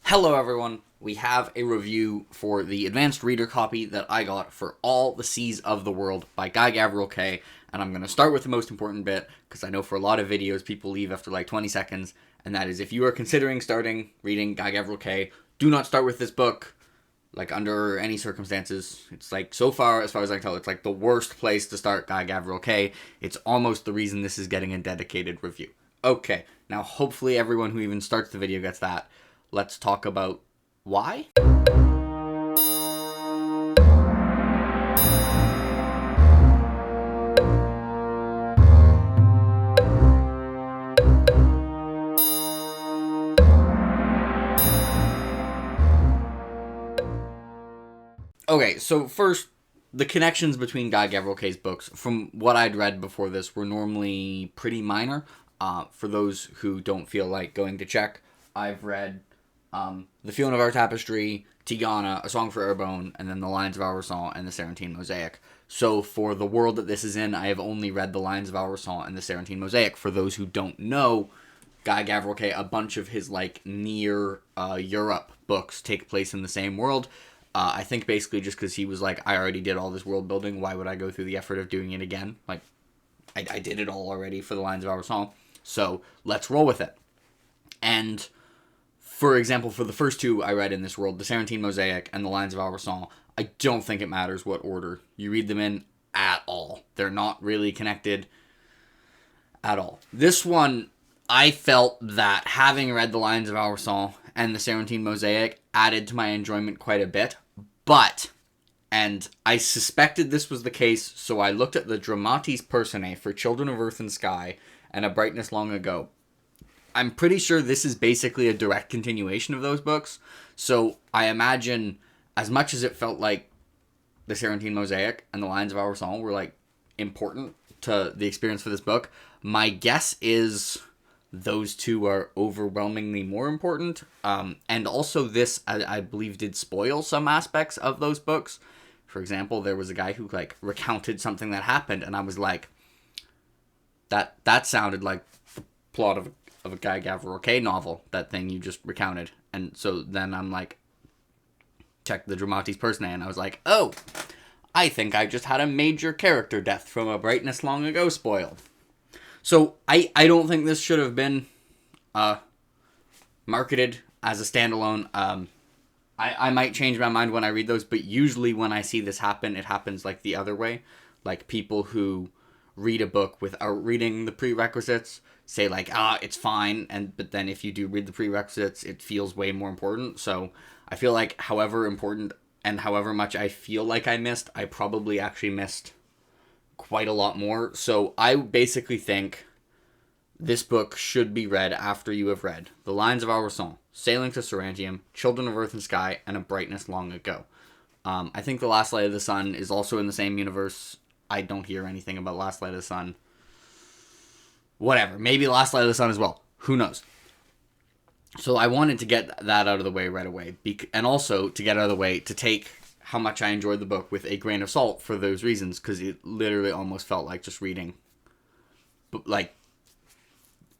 Hello everyone, we have a review for the advanced reader copy that I got for All the Seas of the World by Guy Gavriel Kay, and I'm going to start with the most important bit, because I know for a lot of videos people leave after like 20 seconds, and that is if you are considering starting reading Guy Gavriel Kay, do not start with this book, like under any circumstances. It's like, so far as I can tell, it's like the worst place to start Guy Gavriel Kay. It's almost the reason this is getting a dedicated review. Okay, now hopefully everyone who even starts the video gets that. Let's talk about why. Okay, so first, the connections between Guy Gavriel Kay's books, from what I'd read before this, were normally pretty minor. For those who don't feel like going to check, I've read The Fiona of Our Tapestry, Tigana, A Song for Airborne, and then The Lions of Al-Rassan and the Sarantine Mosaic. So for the world that this is in, I have only read The Lions of Al-Rassan and the Sarantine Mosaic. For those who don't know, Guy Gavriel Kay, a bunch of his like near Europe books take place in the same world. I think basically just because he was like, I already did all this world building, why would I go through the effort of doing it again? Like, I did it all already for The Lions of Al-Rassan, so let's roll with it. And for example, for the first two I read in this world, the Sarantine Mosaic and the Lions of Al-Rassan, I don't think it matters what order you read them in at all. They're not really connected at all. This one, I felt that having read the Lions of Al-Rassan and the Sarantine Mosaic added to my enjoyment quite a bit, but, and I suspected this was the case, so I looked at the Dramatis Personae for Children of Earth and Sky and A Brightness Long Ago. I'm pretty sure this is basically a direct continuation of those books, so I imagine, as much as it felt like the Sarantine Mosaic and the Lions of Al-Rassan were, like, important to the experience for this book, my guess is those two are overwhelmingly more important, and also this, I believe, did spoil some aspects of those books. For example, there was a guy who, like, recounted something that happened, and I was like, that sounded like the plot of a Guy Gavriel Kay novel, that thing you just recounted. And so then I'm like, check the Dramatis Personae, and I was like, oh, I think I just had a major character death from A Brightness Long Ago spoiled. So I don't think this should have been marketed as a standalone. I might change my mind when I read those, but usually when I see this happen, it happens like the other way. Like people who read a book without reading the prerequisites say like, it's fine, but then if you do read the prerequisites, it feels way more important. So I feel like however important and however much I feel like I missed, I probably actually missed quite a lot more. So I basically think this book should be read after you have read The Lions of Al-Rassan, Sailing to Sarantine, Children of Earth and Sky, and A Brightness Long Ago. I think The Last Light of the Sun is also in the same universe. I don't hear anything about Last Light of the Sun. Whatever. Maybe Last Light of the Sun as well. Who knows? So I wanted to get that out of the way right away. And also to get out of the way to take how much I enjoyed the book with a grain of salt for those reasons. Because it literally almost felt like just reading like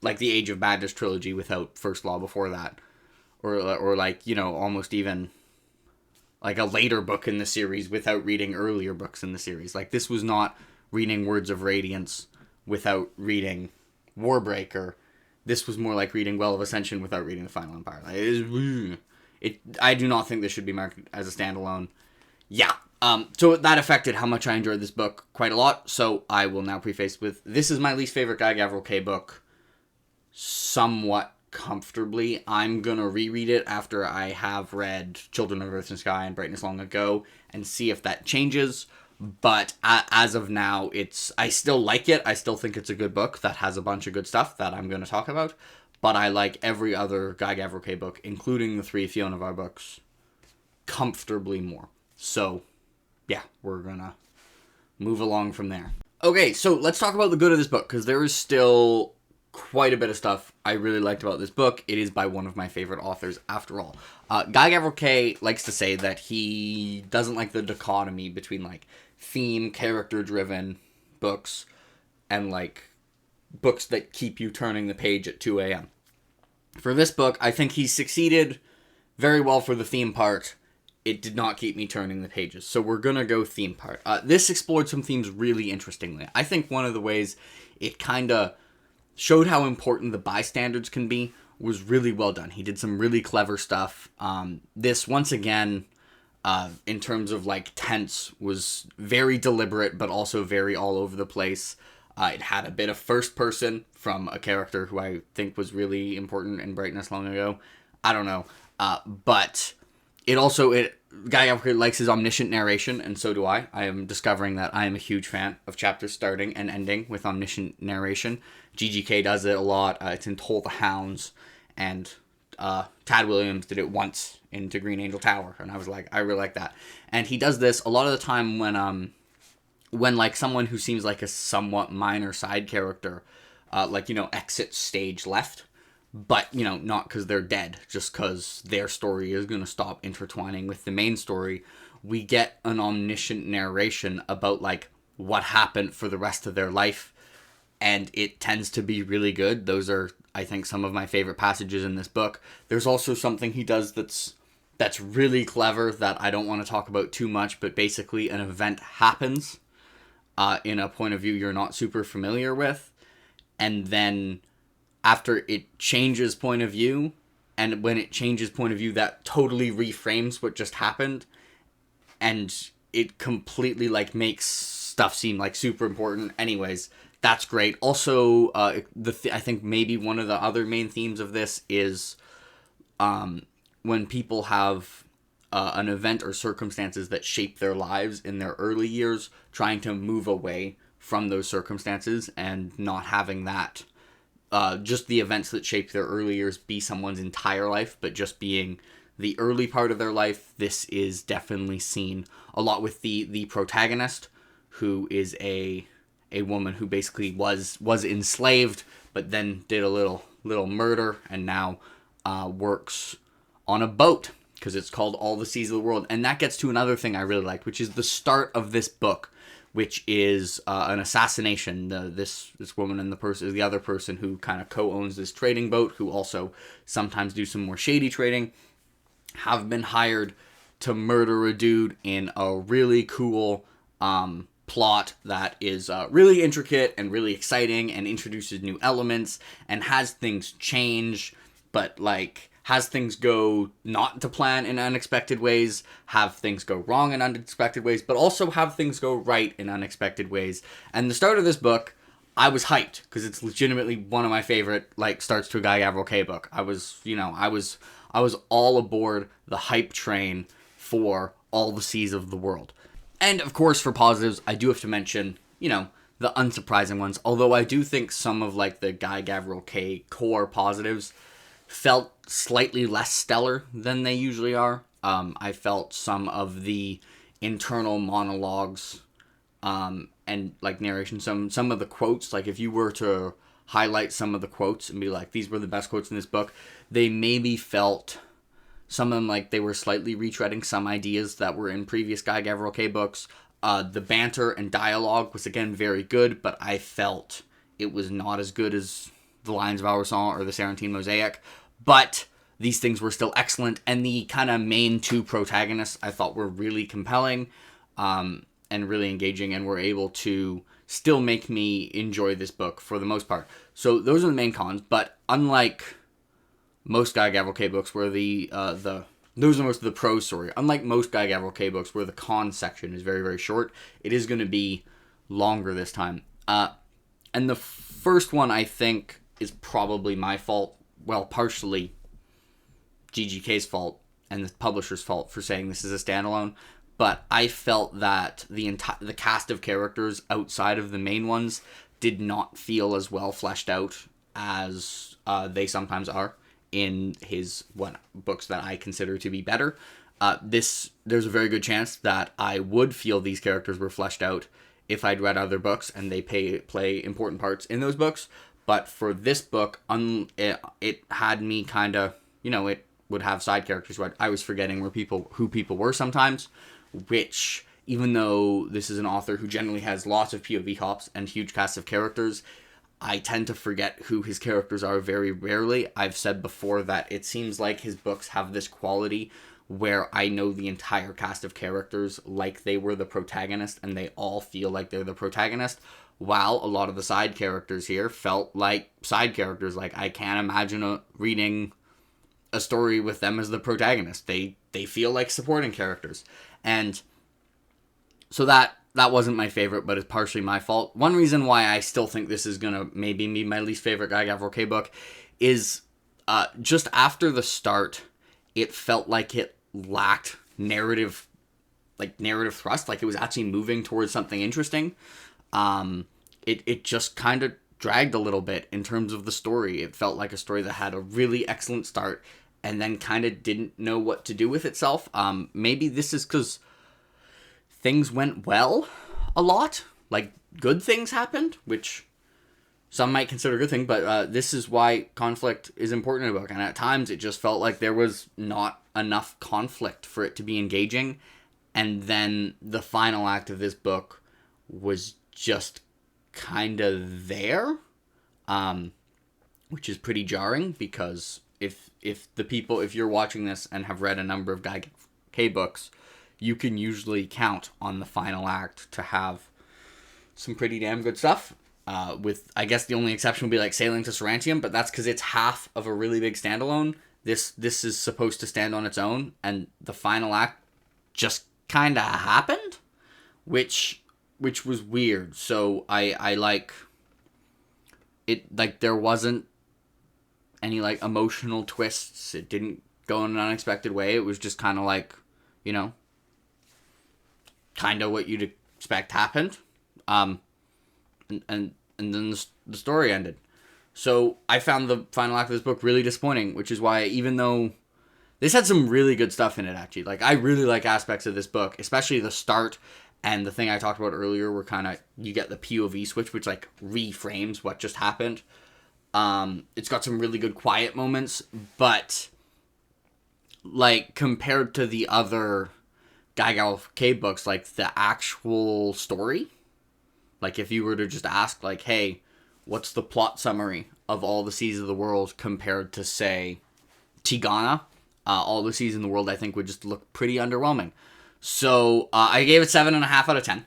the Age of Madness trilogy without First Law before that. Or like, you know, almost even like a later book in the series without reading earlier books in the series. Like, this was not reading Words of Radiance without reading Warbreaker. This was more like reading Well of Ascension without reading The Final Empire. Like, I do not think this should be marketed as a standalone. Yeah. So that affected how much I enjoyed this book quite a lot. So I will now preface with, this is my least favorite Guy Gavriel Kay book, somewhat comfortably. I'm gonna reread it after I have read Children of Earth and Sky and Brightness Long Ago and see if that changes. But as of now, I still like it. I still think it's a good book that has a bunch of good stuff that I'm going to talk about. But I like every other Guy Gavriel Kay book, including the 3 Fiona of Our books, comfortably more. So, yeah, we're going to move along from there. Okay, so let's talk about the good of this book, because there is still quite a bit of stuff I really liked about this book. It is by one of my favorite authors, after all. Guy Gavriel Kay likes to say that he doesn't like the dichotomy between, like, theme, character-driven books and, like, books that keep you turning the page at 2 a.m. For this book, I think he succeeded very well for the theme part. It did not keep me turning the pages. So we're going to go theme part. This explored some themes really interestingly. I think one of the ways it kind of showed how important the bystanders can be was really well done. He did some really clever stuff. This, once again, in terms of like tense, was very deliberate, but also very all over the place. It had a bit of first person from a character who I think was really important in Brightness long ago. I don't know. But it also, Guy Gavriel Kay likes his omniscient narration, and so do I. I am discovering that I am a huge fan of chapters starting and ending with omniscient narration. GGK does it a lot. It's in Toll the Hounds, and Tad Williams did it once into Green Angel Tower, and I was like, I really like that. And he does this a lot of the time when like someone who seems like a somewhat minor side character, exits stage left, but, not because they're dead, just because their story is going to stop intertwining with the main story. We get an omniscient narration about, like, what happened for the rest of their life, and it tends to be really good. Those are, I think, some of my favorite passages in this book. There's also something he does that's really clever that I don't want to talk about too much, but basically an event happens in a point of view you're not super familiar with, and then after it changes point of view, and when it changes point of view, that totally reframes what just happened, and it completely like makes stuff seem like super important. Anyways, that's great. Also, I think maybe one of the other main themes of this is when people have an event or circumstances that shape their lives in their early years, trying to move away from those circumstances and not having that just the events that shape their early years be someone's entire life, but just being the early part of their life. This is definitely seen a lot with the protagonist, who is a woman who basically was enslaved, but then did a little murder, and now works on a boat because it's called All the Seas of the World. And that gets to another thing I really liked, which is the start of this book, which is an assassination. This woman and the other person who kind of co-owns this trading boat, who also sometimes do some more shady trading, have been hired to murder a dude in a really cool plot that is really intricate and really exciting and introduces new elements and has things change, but like has things go not to plan in unexpected ways, have things go wrong in unexpected ways, but also have things go right in unexpected ways. And the start of this book, I was hyped because it's legitimately one of my favorite like starts to a Guy Gavriel Kay book. I was all aboard the hype train for All the Seas of the World. And of course, for positives, I do have to mention, the unsurprising ones. Although I do think some of like the Guy Gavriel Kay core positives felt slightly less stellar than they usually are. I felt some of the internal monologues and like narration, some of the quotes, like if you were to highlight some of the quotes and be like, these were the best quotes in this book, they maybe felt, some of them like they were slightly retreading some ideas that were in previous Guy Gavriel Kay books. The banter and dialogue was again very good, but I felt it was not as good as the Lions of Al-Rassan or the Sarantine Mosaic, but these things were still excellent, and the kind of main two protagonists I thought were really compelling and really engaging, and were able to still make me enjoy this book for the most part. So those are the main cons, but unlike most Guy Gavriel Kay books where those are most of the prose story, unlike most Guy Gavriel Kay books where the con section is very, very short, it is going to be longer this time. And the first one, I think, is probably my fault. Well, partially GGK's fault and the publisher's fault for saying this is a standalone. But I felt that the cast of characters outside of the main ones did not feel as well fleshed out as they sometimes are in his books that I consider to be better. There's a very good chance that I would feel these characters were fleshed out if I'd read other books and they play important parts in those books. But for this book, it had me kind of, it would have side characters where I was forgetting who people were sometimes, which, even though this is an author who generally has lots of POV hops and huge casts of characters, I tend to forget who his characters are very rarely. I've said before that it seems like his books have this quality where I know the entire cast of characters like they were the protagonist, and they all feel like they're the protagonist, while a lot of the side characters here felt like side characters. Like, I can't imagine reading a story with them as the protagonist. They feel like supporting characters. And so that wasn't my favorite, but it's partially my fault. One reason why I still think this is going to maybe be my least favorite Guy Gavriel Kay book is just after the start, it felt like it lacked narrative thrust. Like, it was actually moving towards something interesting. It just kind of dragged a little bit in terms of the story. It felt like a story that had a really excellent start and then kind of didn't know what to do with itself. Maybe this is because things went well a lot. Like, good things happened, which some might consider a good thing, but this is why conflict is important in a book. And at times, it just felt like there was not enough conflict for it to be engaging. And then the final act of this book was just kind of there, which is pretty jarring, because if you're watching this and have read a number of Guy Kay books, you can usually count on the final act to have some pretty damn good stuff. With, I guess the only exception would be like Sailing to Sarantine, but that's because it's half of a really big standalone. This is supposed to stand on its own, and the final act just kind of happened, which was weird. So I like it, like, there wasn't any like emotional twists. It didn't go in an unexpected way. It was just kind of like, you know, kind of what you'd expect happened. And then the story ended. So I found the final act of this book really disappointing, which is why, even though this had some really good stuff in it, actually, like, I really like aspects of this book, especially the start and the thing I talked about earlier, where kind of you get the POV switch, which like reframes what just happened. It's got some really good quiet moments, but like, compared to the other Guy Gavriel Kay books, like, the actual story, like, if you were to just ask, like, hey, what's the plot summary of All the Seas of the World compared to, say, Tigana, All the Seas in the World, I think would just look pretty underwhelming. So I gave it 7.5 out of 10.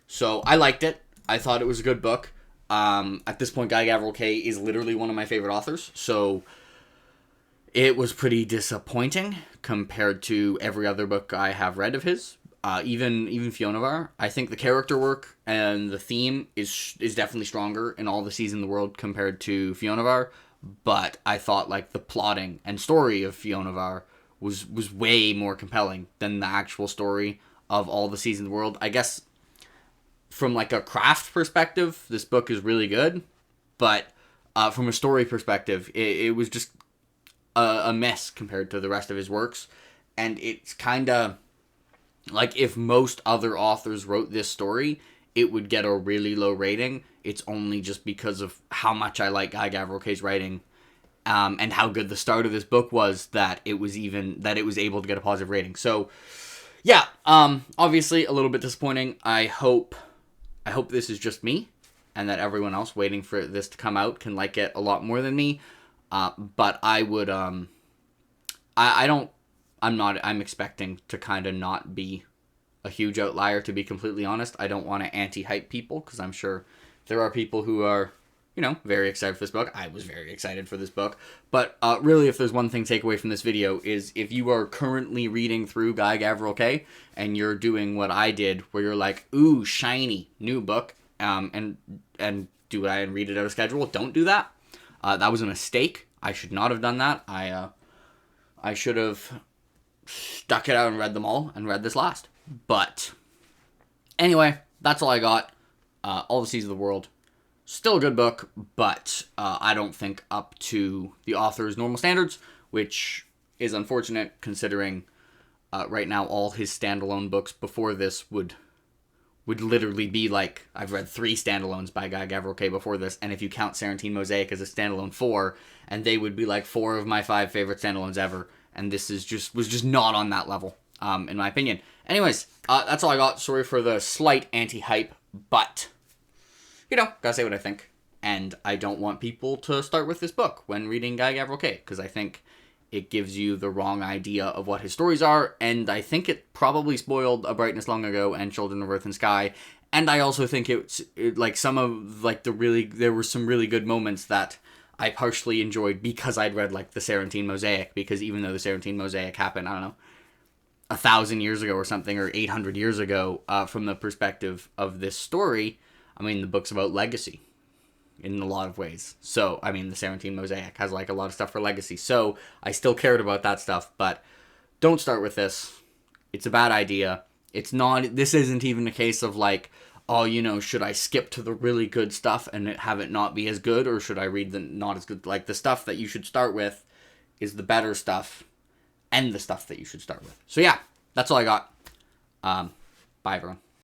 So I liked it. I thought it was a good book. At this point, Guy Gavriel Kay is literally one of my favorite authors. So it was pretty disappointing compared to every other book I have read of his. Even Fionavar. I think the character work and the theme is definitely stronger in All the Seas in the World compared to Fionavar. But I thought, like, the plotting and story of Fionavar was way more compelling than the actual story of All the Seas in the World. I guess from like a craft perspective, this book is really good, but from a story perspective, it was just a mess compared to the rest of his works. And it's kind of like, if most other authors wrote this story, it would get a really low rating. It's only just because of how much I like Guy Gavriel Kay's writing, and how good the start of this book was, that it was able to get a positive rating. So, yeah, obviously a little bit disappointing. I hope this is just me, and that everyone else waiting for this to come out can like it a lot more than me. But I would, I'm expecting to kind of not be a huge outlier, to be completely honest. I don't want to anti-hype people, because I'm sure there are people who are, you know, very excited for this book. I was very excited for this book. But really, if there's one thing to take away from this video, is if you are currently reading through Guy Gavriel Kay and you're doing what I did, where you're like, ooh, shiny, new book, and do what I and read it out of schedule, don't do that. That was a mistake. I should not have done that. I should have stuck it out and read them all, and read this last. But anyway, that's all I got. All the Seas of the World, still a good book, but I don't think up to the author's normal standards, which is unfortunate, considering right now all his standalone books before this would literally be like, I've read 3 standalones by Guy Gavriel Kay before this, and if you count Sarantine Mosaic as a standalone, 4, and they would be like 4 of my 5 favorite standalones ever, and this was just not on that level, in my opinion. Anyways, that's all I got. Sorry for the slight anti-hype, but, you know, gotta say what I think. And I don't want people to start with this book when reading Guy Gavriel Kay, because I think it gives you the wrong idea of what his stories are, and I think it probably spoiled A Brightness Long Ago and Children of Earth and Sky, and I also think there were some really good moments that I partially enjoyed because I'd read, like, the Sarantine Mosaic, because even though the Sarantine Mosaic happened, I don't know, 1,000 years ago or something, or 800 years ago, from the perspective of this story, I mean, the book's about legacy in a lot of ways. So, I mean, the Sarantine Mosaic has, like, a lot of stuff for legacy. So, I still cared about that stuff, but don't start with this. It's a bad idea. This isn't even a case of, like, oh, should I skip to the really good stuff and have it not be as good, or should I read the not as good? Like, the stuff that you should start with is the better stuff, and the stuff that you should start with. So, yeah, that's all I got. Bye, everyone.